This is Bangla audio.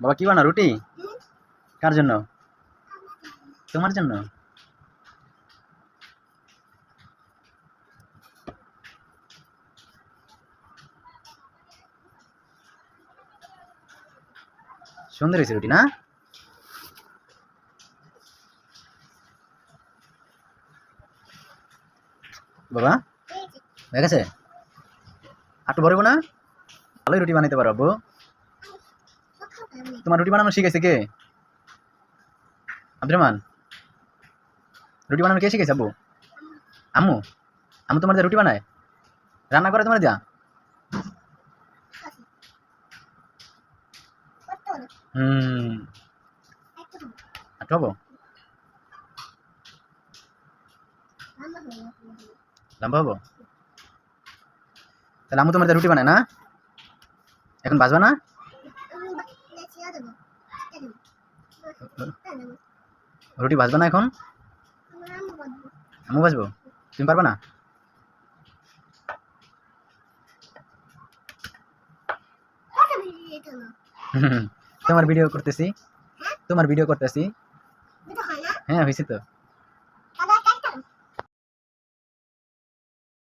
বাবা কি বানা রুটি? কার জন্য? তোমার জন্য? সুন্দর হয়েছে রুটি না? বাবা হয়ে গেছে? একটু বড় না? ভালোই রুটি বানাইতে পারো আব্বু। তোমার রুটি বানানো শিখাইছে কে? আব্দুর রহমান, রুটি বানানো কে শিখাইছে আব্বু? আম্মু? আম্মু তোমার দিয়ে রুটি বানায়? রান্না করে তোমার দিয়া? হুম, একটু হবো লম্বা হবো। তাহলে আম্মু তোমার দিয়ে রুটি বানায় না? এখন বাজবা না? রুটি ভাজবা না এখন? আম্মু ভাজবো? তুমি পারবা না? তোমার ভিডিও করতেছি, তোমার ভিডিও করতেছি। হ্যাঁ হয়েছে তো।